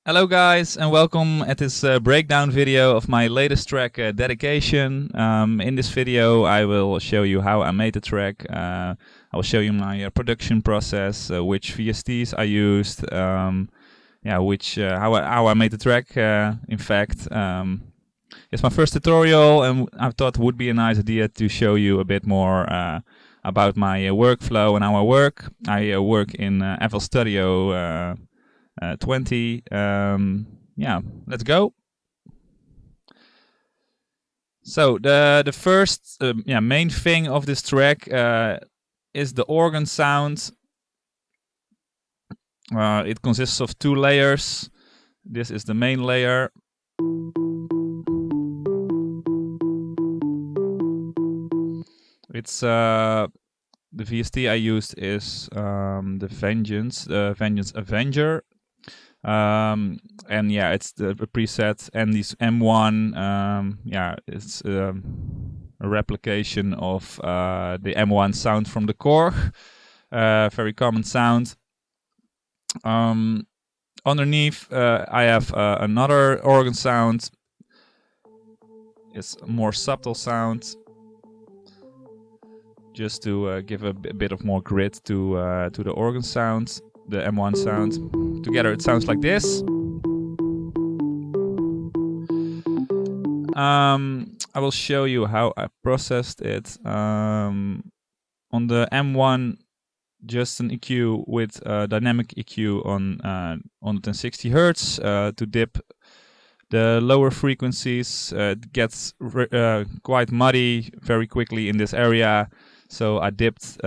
Hello guys and welcome at this breakdown video of my latest track, Dedication. In this video I will show you how I made the track. I will show you my production process, which VSTs I used, how I made the track. In fact, it's my first tutorial and I thought it would be a nice idea to show you a bit more about my workflow and how I work. I work in FL Studio 20. Let's go. So the first main thing of this track is the organ sound. It consists of two layers. This is the main layer. It's the VST I used is the Vengeance Avenger. And yeah, it's the preset, and this M1, it's a replication of the M1 sound from the Korg, very common sound. Underneath I have another organ sound. It's a more subtle sound, just to give a bit of more grit to the organ sound. The M1 sound. Together it sounds like this. I will show you how I processed it. On the M1, just an EQ with dynamic EQ on 1060 Hertz to dip the lower frequencies. It gets quite muddy very quickly in this area, so I dipped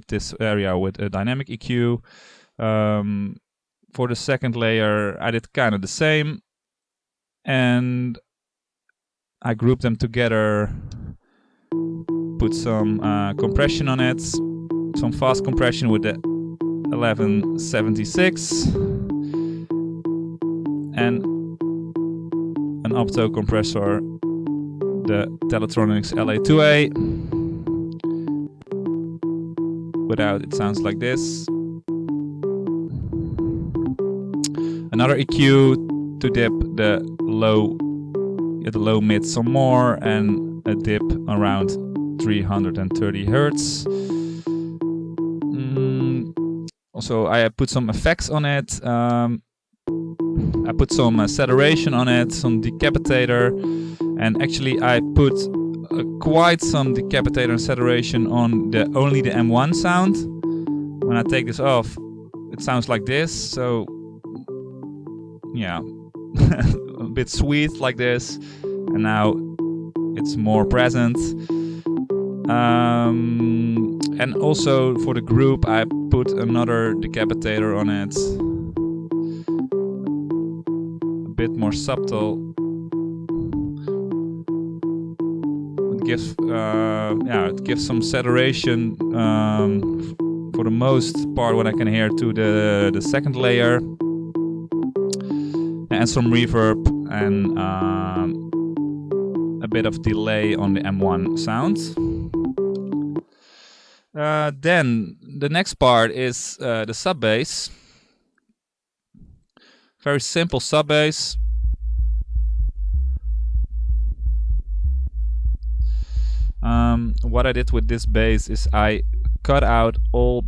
this area with a dynamic EQ. For the second layer I did kind of the same, and I grouped them together, put some compression on it, some fast compression with the 1176 and an opto compressor, the Teletronics LA2A. Without, it sounds like this. Another EQ to dip the low mid some more, and a dip around 330 Hertz. Also, I put some effects on it. I put some saturation on it, some decapitator, and actually I put quite some decapitator and saturation on only the M1 sound. When I take this off, it sounds like this. So yeah, a bit sweet like this, and now it's more present. And also for the group I put another decapitator on it, a bit more subtle. It gives some saturation for the most part, what I can hear, to the second layer, and some reverb and a bit of delay on the M1 sound. Then the next part is the sub bass. Very simple sub bass. What I did with this bass is I cut out all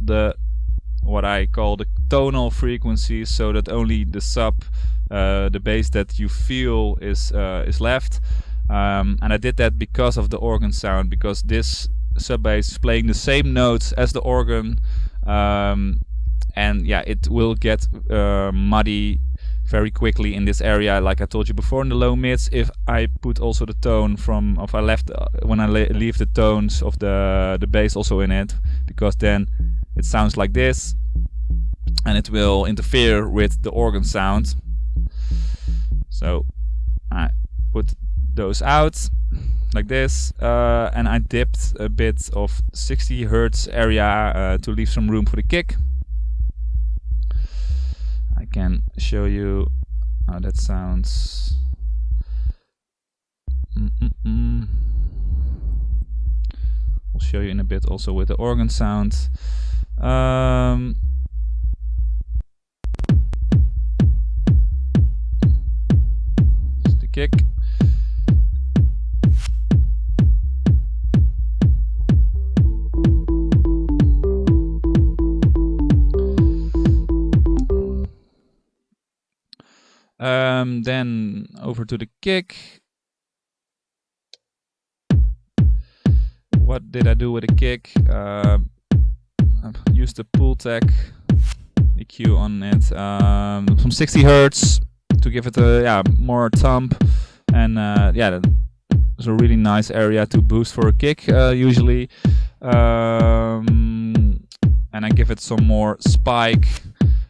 what I call the tonal frequencies, so that only the sub, the bass that you feel is left. And I did that because of the organ sound, because this sub bass is playing the same notes as the organ, and yeah, it will get muddy very quickly in this area, like I told you before, in the low mids. If I put also the tone from, if I left, when I leave the tones of the bass also in it, because then it sounds like this, and it will interfere with the organ sound. So I put those out like this, and I dipped a bit of 60 Hertz area to leave some room for the kick. I can show you how that sounds. I'll show you in a bit also with the organ sound. kick. Then over to the kick. What did I do with the kick? I used the Pultec EQ on it, some 60 hertz to give it a more thump, and there's a really nice area to boost for a kick usually, and I give it some more spike.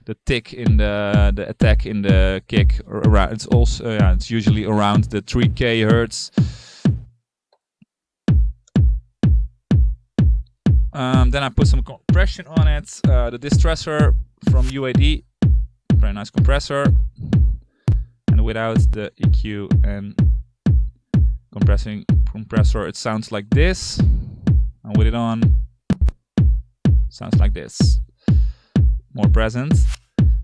The tick in the attack in the kick around. It's also it's usually around the 3K hertz. Then I put some compression on it. The distressor from UAD, very nice compressor. And without the EQ and compressor, it sounds like this. And with it on, sounds like this. More present.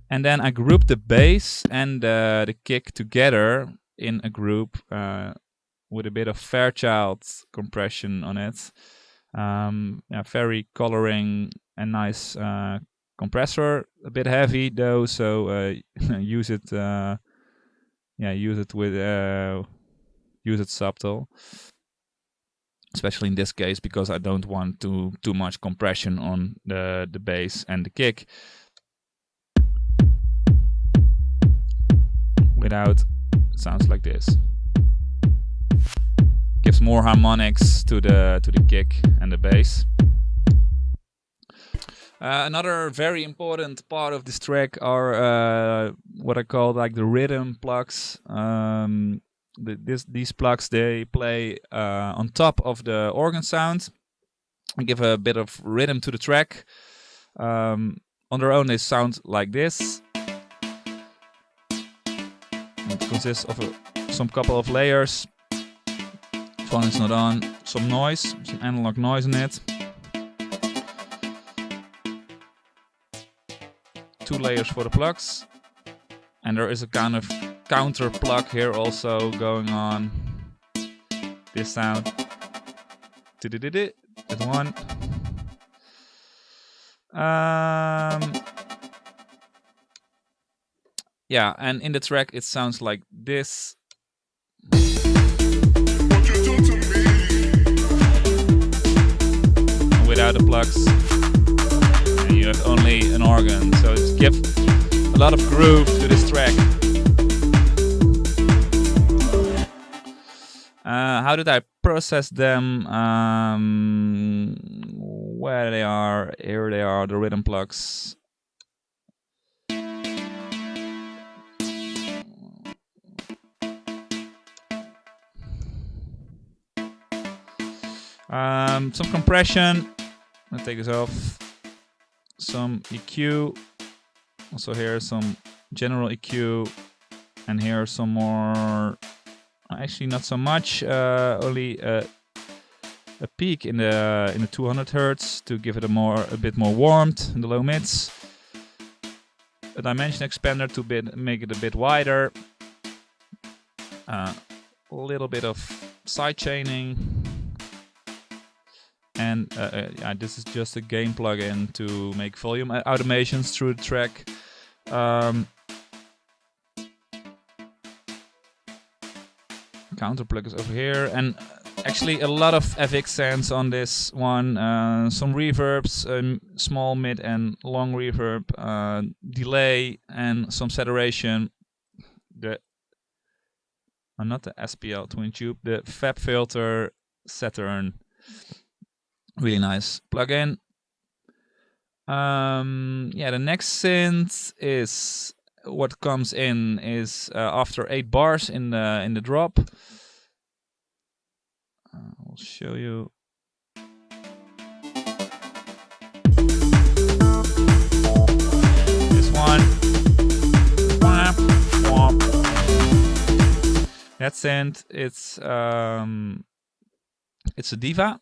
And then I group the bass and the kick together in a group with a bit of Fairchild compression on it. Very coloring and nice compressor. A bit heavy though, so use it subtle. Especially in this case, because I don't want too much compression on the bass and the kick. Without, it sounds like this. Gives more harmonics to the kick and the bass. Another very important part of this track are what I call like the rhythm plugs. These plugs, they play on top of the organ sound and give a bit of rhythm to the track. On their own, they sound like this. It consists of some couple of layers. Phone is not on. Some noise, some analog noise in it. 2 layers for the plugs. And there is a kind of counter plug here also going on. This sound. That one. Yeah, and in the track it sounds like this. And without the plugs, and you have only an organ, so it gives a lot of groove to this track. How did I process them? Where they are? Here they are, the rhythm plugs. Some compression. I'll take this off. Some EQ. Also here some general EQ, and here some more. Actually, not so much. Only a peak in the 200 hertz to give it a bit more warmth in the low mids. A dimension expander to make it a bit wider. A little bit of side chaining. And this is just a gain plugin to make volume automations through the track. Counter plug is over here, and actually a lot of FX sense on this one. Some reverbs, small, mid, and long reverb, delay, and some saturation. Not the SPL twin tube, the Fab Filter Saturn. Really nice plugin. The next synth is what comes in is after 8 bars in the drop. I'll show you. This one. That synth, it's a Diva.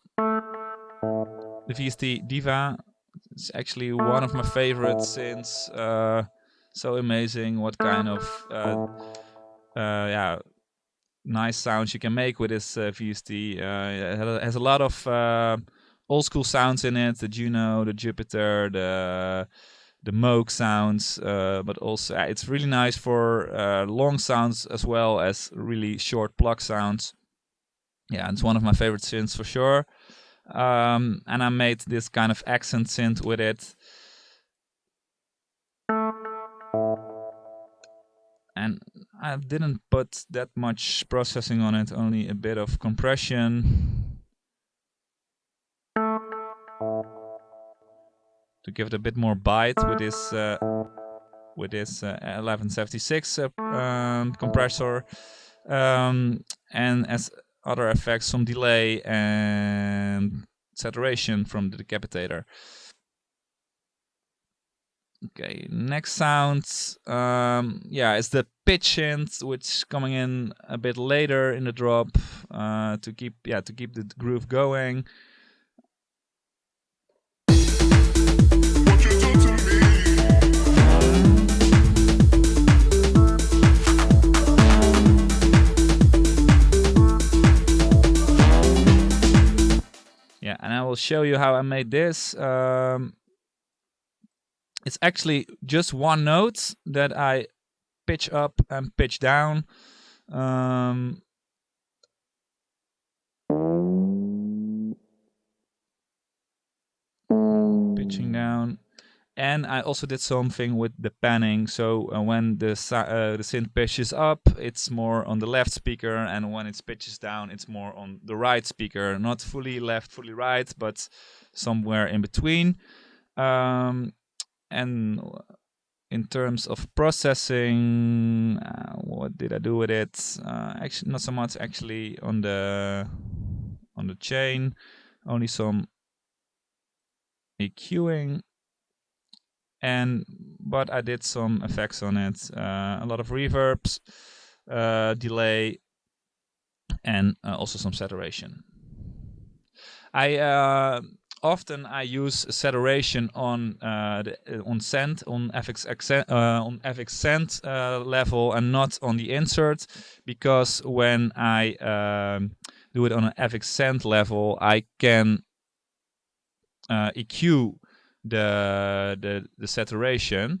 The VST Diva. It's actually one of my favorites since so amazing what kind of nice sounds you can make with this VST. It has a lot of old school sounds in it: the Juno, the Jupiter, the Moog sounds, but also it's really nice for long sounds as well as really short pluck sounds. Yeah, it's one of my favorite synths for sure. And I made this kind of accent synth with it. And I didn't put that much processing on it, only a bit of compression to give it a bit more bite with this 1176 compressor, and as other effects, some delay and saturation from the decapitator. Okay, next sound, it's the pitch synth, which is coming in a bit later in the drop to keep the groove going. Yeah, and I will show you how I made this. It's actually just one note that I pitch up and pitch down. Pitching down. And I also did something with the panning. So when the synth pitches up, it's more on the left speaker, and when it pitches down, it's more on the right speaker. Not fully left, fully right, but somewhere in between. And in terms of processing, what did I do with it? Actually, not so much actually on the chain. Only some EQing. But I did some effects on it, a lot of reverbs, delay, and also some saturation. Often I use saturation on send on FX send level and not on the insert, because when I do it on an FX send level, I can EQ the saturation.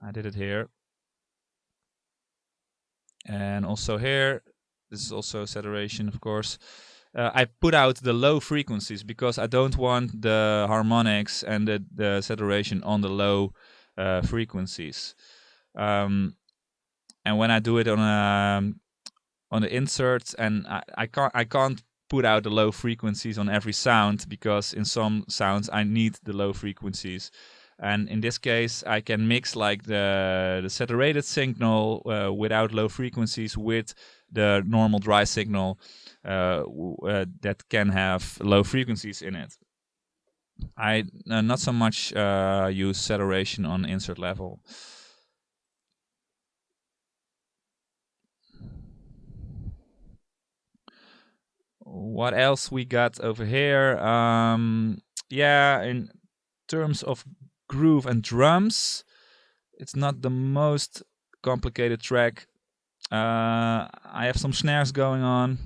I did it here, and also here. This is also saturation, of course. I put out the low frequencies because I don't want the harmonics and the saturation on the low frequencies. And when I do it on the inserts, and I can't put out the low frequencies on every sound, because in some sounds I need the low frequencies. And in this case, I can mix like the saturated signal without low frequencies with the normal dry signal that can have low frequencies in it. I not so much use saturation on insert level. What else we got over here? In terms of groove and drums, it's not the most complicated track. I have some snares going on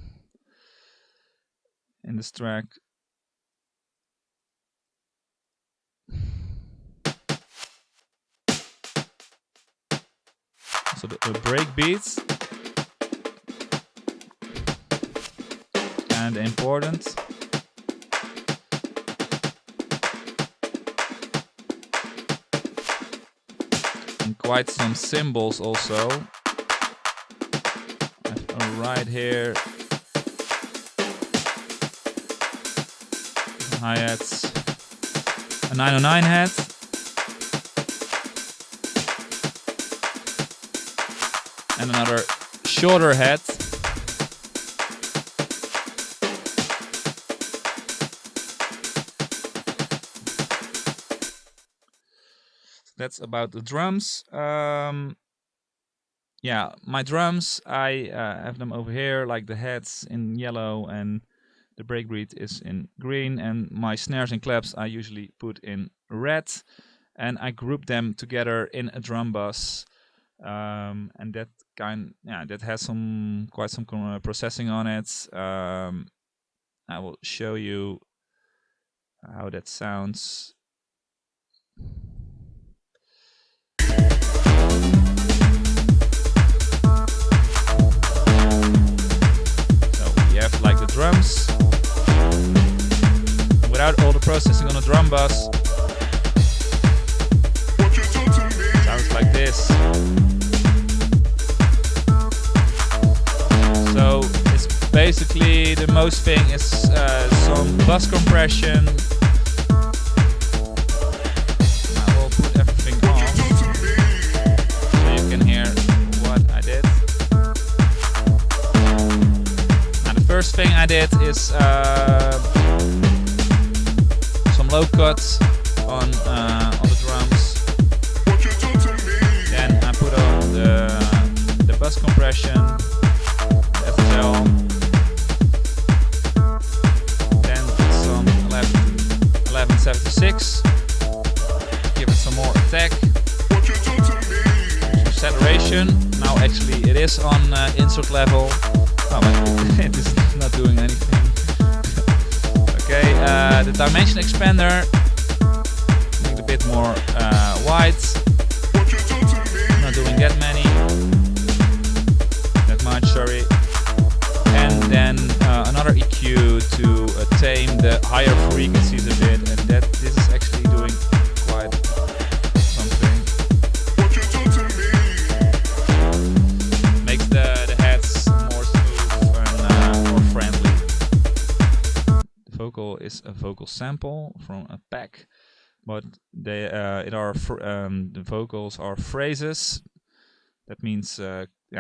in this track. So the break beats and important. And quite some cymbals also. Right here. Hi-hats. A 909 hat. And another shorter hat. That's about the drums. My drums, I have them over here, like the heads in yellow and the breakbeat is in green, and my snares and claps I usually put in red, and I group them together in a drum bus and that has quite some processing on it. I will show you how that sounds. So we have like the drums without all the processing on the drum bus. Sounds like this. So it's basically the most thing is some bus compression. I will put everything on so you can hear what I did. Now the first thing I did is some low cuts on the drums. Then I put on the bus compression. Then some 1176. Give it some more attack. Some saturation. Now actually it is on insert level. Oh, but it is not doing anything. Okay, the dimension expander. Make it a bit more wide. Not doing that many. That much, sorry. And then another EQ to tame the higher frequencies a bit, and this is actually doing quite something. Makes the heads more smooth and more friendly. The vocal is a vocal sample from a pack, but the vocals are phrases. That means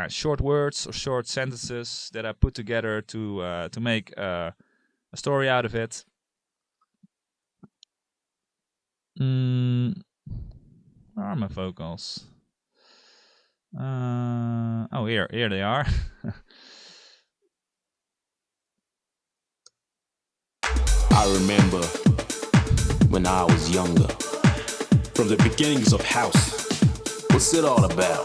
short words or short sentences that I put together to make a story out of it. Where are my vocals? Oh, here they are. I remember when I was younger, from the beginnings of house. What's it all about?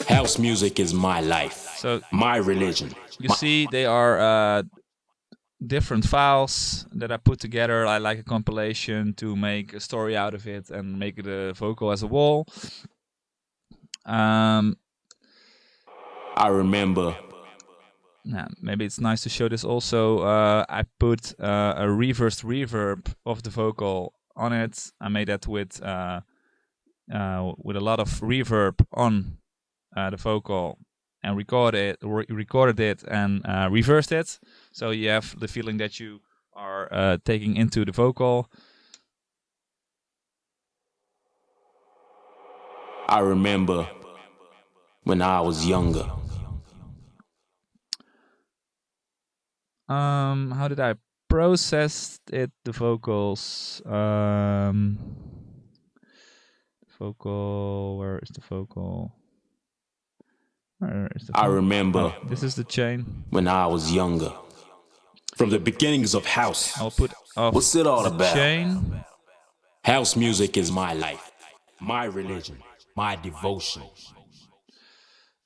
House music is my life, so my religion. You see, they are different files that I put together. I like a compilation to make a story out of it and make it a vocal as a whole. I remember. Now, maybe it's nice to show this also. I put a reversed reverb of the vocal on it. I made that with a lot of reverb on the vocal and recorded it and reversed it, so you have the feeling that you are taking into the vocal. I remember when I was younger. How did I process it? The vocals. Vocal. Where is the vocal? I remember. Oh, this is the chain. When I was younger, from the beginnings of house. I'll put off. What's it all the about? Chain. House music is my life, my religion, my devotion.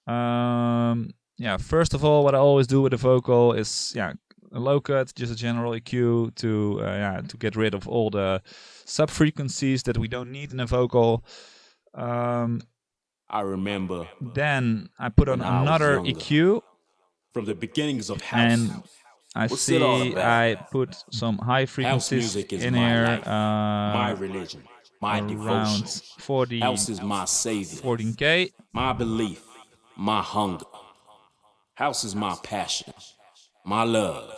Yeah. First of all, what I always do with the vocal is a low cut, just a general EQ to get rid of all the sub frequencies that we don't need in a vocal. I remember. Then I put on another EQ from the beginnings of house. And I I put some high frequencies in here. My religion, my devotion. 40. House is my savior. 14K. My belief, my hunger. House is my passion, my love,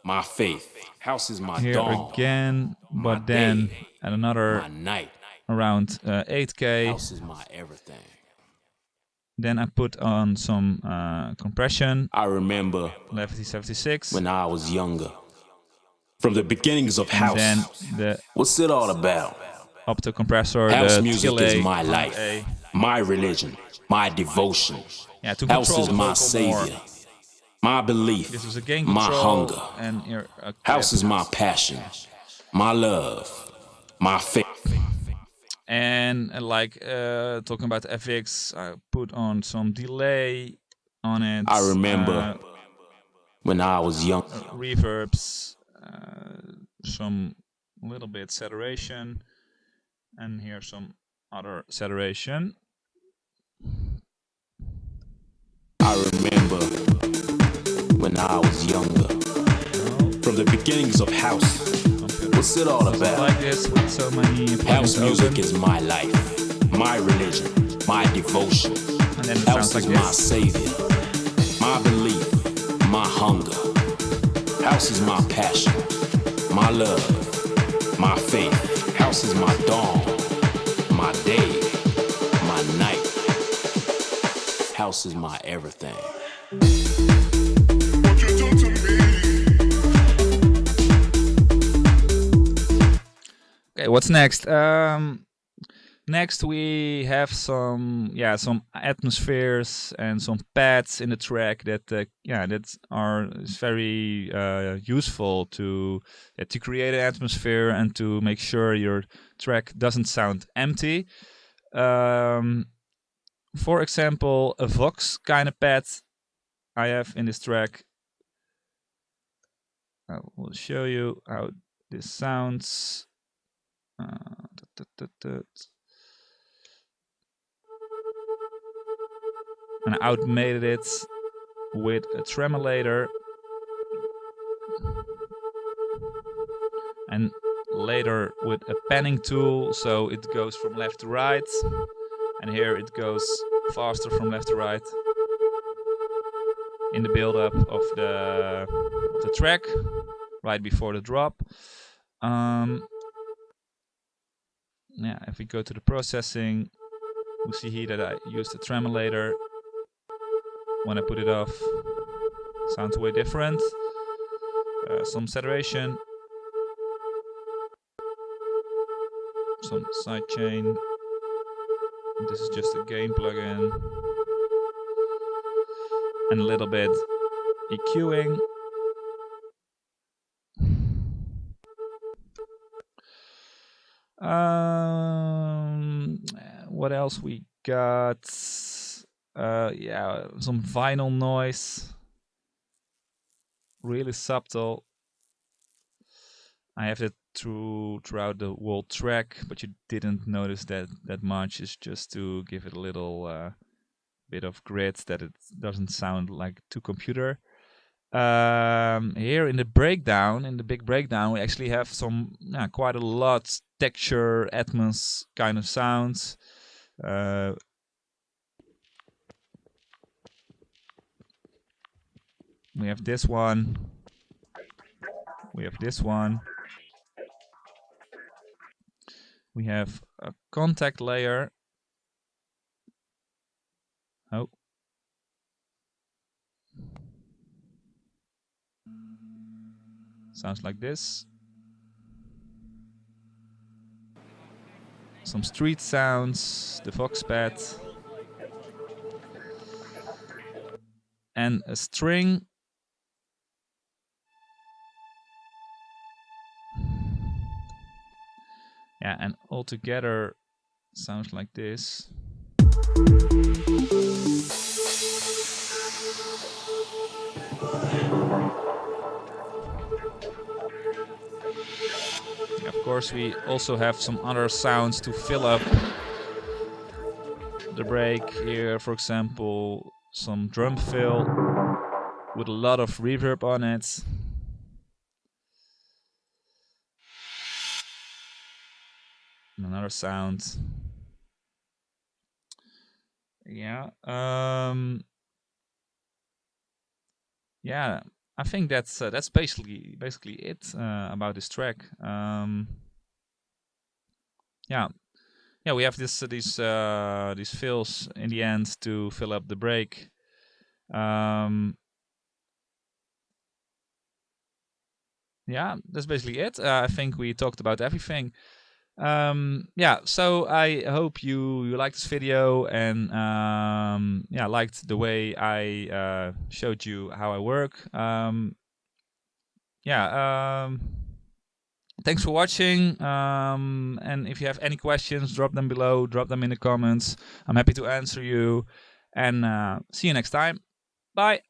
my faith. House is my here dawn. Again, but then day, at another my night. Around 8K. House is my everything. Then I put on some compression. I remember 1176 when I was younger. From the beginnings of house. Then the what's it all about? Opto compressor. House the music TLA is my life, my religion, my devotion. Yeah, to house is my savior. More. My belief, this is a gain my hunger. And house is my passion, my love, my faith. And like talking about FX, I put on some delay on it. I remember when I was young. Reverbs, some little bit saturation, and here some other saturation. I remember when I was younger. From the beginnings of house. What's it all about? Like this with so many house music open. is my life, my religion, my devotion. And then it house sounds like is this. my savior, my belief, my hunger. House is my passion, my love, my faith. House is my dawn, my day, my night. House is my everything. What you do to me? Okay, what's next? Next we have some atmospheres and some pads in the track that is very useful to create an atmosphere and to make sure your track doesn't sound empty. For example, a Vox kind of pad I have in this track. I will show you how this sounds. And I automated it with a tremolator, and later with a panning tool, so it goes from left to right, and here it goes faster from left to right in the build-up of the track right before the drop. Yeah, if we go to the processing, we see here that I used a tremolator. When I put it off, sounds way different. Some saturation, some sidechain. This is just a gain plugin, and a little bit EQing. What else we got? Yeah, some vinyl noise, really subtle. I have it throughout the whole track, but you didn't notice that much. It's just to give it a little bit of grit, that it doesn't sound like too computer. Here in the big breakdown, we actually have some quite a lot texture, Atmos kind of sounds. We have this one. We have this one. We have a contact layer. Oh. Sounds like this. Some street sounds, the Vox pad. And a string. Yeah, and all together sounds like this. Of course, we also have some other sounds to fill up the break. Here, for example, some drum fill with a lot of reverb on it. And another sound. Yeah. Yeah, I think that's basically it about this track. Yeah, we have these fills in the end to fill up the break. Yeah, that's basically it. I think we talked about everything. Yeah, so I hope you liked this video and liked the way I showed you how I work. thanks for watching. And if you have any questions, drop them below, drop them in the comments. I'm happy to answer you. And see you next time. Bye.